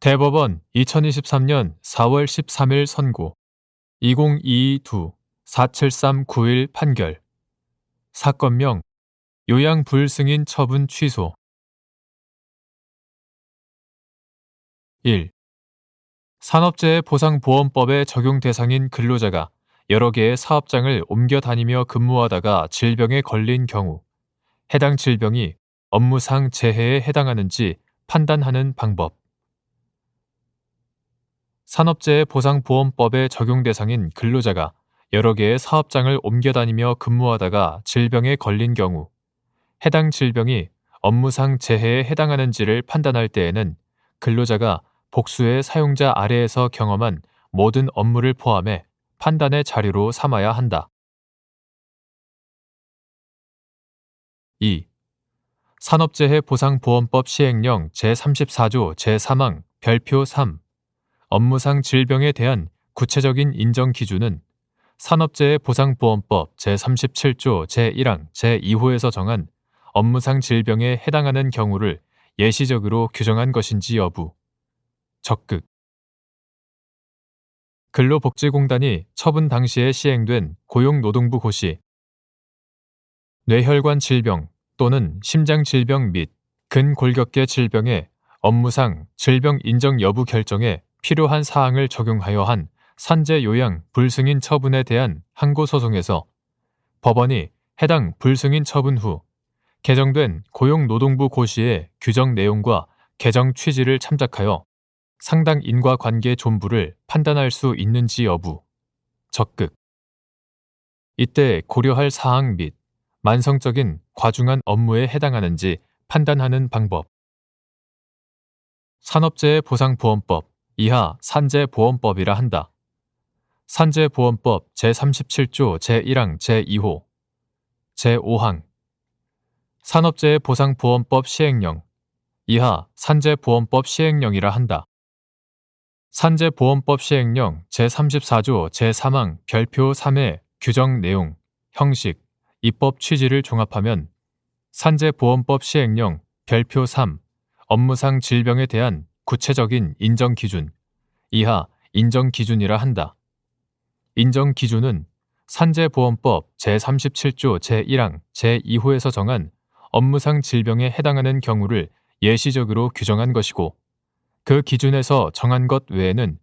대법원 2023년 4월 13일 선고 2022-47391 판결 사건명 요양불승인 처분 취소 1. 산업재해보상보험법의 적용 대상인 근로자가 여러 개의 사업장을 옮겨 다니며 근무하다가 질병에 걸린 경우 해당 질병이 업무상 재해에 해당하는지 판단하는 방법. 산업재해보상보험법의 적용 대상인 근로자가 여러 개의 사업장을 옮겨 다니며 근무하다가 질병에 걸린 경우 해당 질병이 업무상 재해에 해당하는지를 판단할 때에는 근로자가 복수의 사용자 아래에서 경험한 모든 업무를 포함해 판단의 자료로 삼아야 한다. 2. 산업재해보상보험법 시행령 제34조 제3항 별표 3 업무상 질병에 대한 구체적인 인정 기준은 산업재해보상보험법 제37조 제1항 제2호에서 정한 업무상 질병에 해당하는 경우를 예시적으로 규정한 것인지 여부. 적극. 근로복지공단이 처분 당시에 시행된 고용노동부 고시 뇌혈관 질병 또는 심장질병 및 근골격계 질병의 업무상 질병 인정 여부 결정에 필요한 사항을 적용하여 한 산재 요양 불승인 처분에 대한 항고소송에서 법원이 해당 불승인 처분 후 개정된 고용노동부 고시의 규정 내용과 개정 취지를 참작하여 상당 인과관계 존부를 판단할 수 있는지 여부. 적극. 이때 고려할 사항 및 만성적인 과중한 업무에 해당하는지 판단하는 방법. 산업재해보상보험법 이하 산재보험법이라 한다. 산재보험법 제37조 제1항 제2호 제5항 산업재해보상보험법 시행령 이하 산재보험법 시행령이라 한다. 산재보험법 시행령 제34조 제3항 별표 3의 규정 내용, 형식, 입법 취지를 종합하면 산재보험법 시행령 별표 3 업무상 질병에 대한 구체적인 인정 기준 이하 인정 기준이라 한다. 인정 기준은 산재보험법 제37조 제1항 제2호에서 정한 업무상 질병에 해당하는 경우를 예시적으로 규정한 것이고 그 기준에서 정한 것 외에는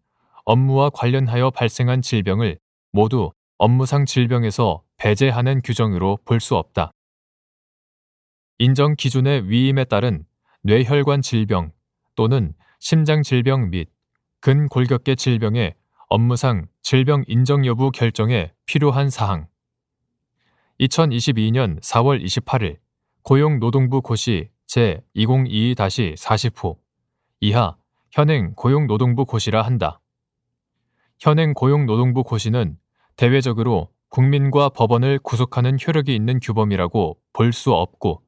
업무와 관련하여 발생한 질병을 모두 업무상 질병에서 배제하는 규정으로 볼 수 없다. 인정 기준의 위임에 따른 뇌혈관 질병 또는 심장질병 및 근골격계 질병의 업무상 질병 인정 여부 결정에 필요한 사항 2022년 4월 28일 고용노동부 고시 제2022-40호 이하 현행 고용노동부 고시라 한다. 현행 고용노동부 고시는 대외적으로 국민과 법원을 구속하는 효력이 있는 규범이라고 볼 수 없고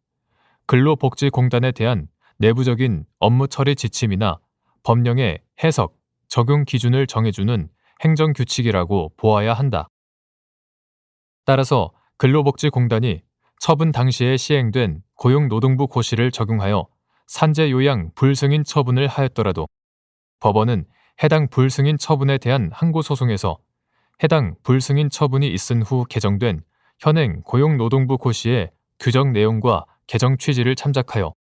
근로복지공단에 대한 내부적인 업무 처리 지침이나 법령의 해석, 적용 기준을 정해주는 행정규칙이라고 보아야 한다. 따라서 근로복지공단이 처분 당시에 시행된 고용노동부 고시를 적용하여 산재요양 불승인 처분을 하였더라도 법원은 해당 불승인 처분에 대한 항고소송에서 해당 불승인 처분이 있은 후 개정된 현행 고용노동부 고시의 규정 내용과 개정 취지를 참작하여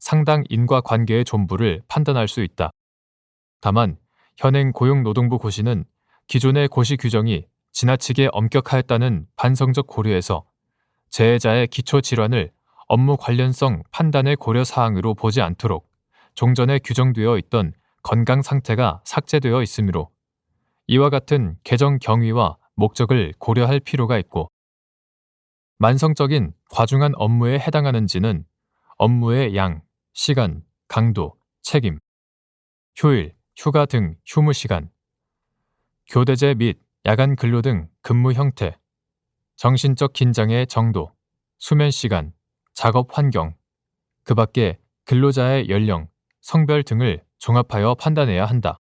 상당 인과관계의 존부를 판단할 수 있다. 다만 현행 고용노동부 고시는 기존의 고시 규정이 지나치게 엄격하였다는 반성적 고려에서 재해자의 기초질환을 업무 관련성 판단의 고려사항으로 보지 않도록 종전에 규정되어 있던 건강 상태가 삭제되어 있으므로 이와 같은 개정 경위와 목적을 고려할 필요가 있고 만성적인 과중한 업무에 해당하는지는 업무의 양, 시간, 강도, 책임, 휴일, 휴가 등 휴무 시간, 교대제 및 야간 근로 등 근무 형태, 정신적 긴장의 정도, 수면 시간, 작업 환경, 그 밖에 근로자의 연령, 성별 등을 종합하여 판단해야 한다.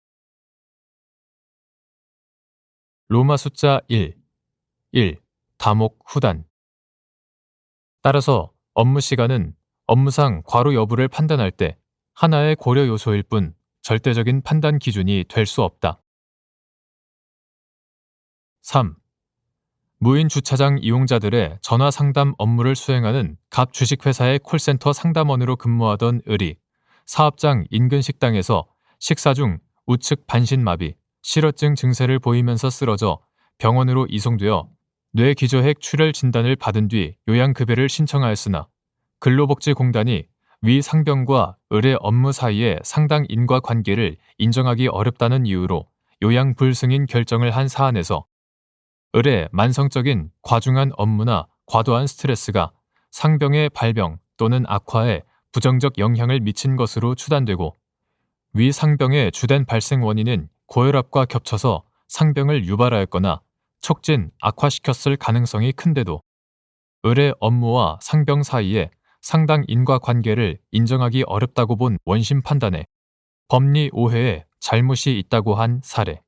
로마 숫자 1. 다목 후단 따라서 업무 시간은 업무상 과로 여부를 판단할 때 하나의 고려 요소일 뿐 절대적인 판단 기준이 될 수 없다. 3. 무인 주차장 이용자들의 전화 상담 업무를 수행하는 갑 주식회사의 콜센터 상담원으로 근무하던 을이 사업장 인근 식당에서 식사 중 우측 반신마비, 실어증 증세를 보이면서 쓰러져 병원으로 이송되어 뇌기저핵 출혈 진단을 받은 뒤 요양급여를 신청하였으나 근로복지공단이 위 상병과 을의 업무 사이의 상당 인과관계를 인정하기 어렵다는 이유로 요양 불승인 결정을 한 사안에서 을의 만성적인 과중한 업무나 과도한 스트레스가 상병의 발병 또는 악화에 부정적 영향을 미친 것으로 추단되고 위 상병의 주된 발생 원인은 고혈압과 겹쳐서 상병을 유발하였거나 촉진, 악화시켰을 가능성이 큰데도 을의 업무와 상병 사이에 상당 인과관계를 인정하기 어렵다고 본 원심 판단에 법리 오해에 잘못이 있다고 한 사례.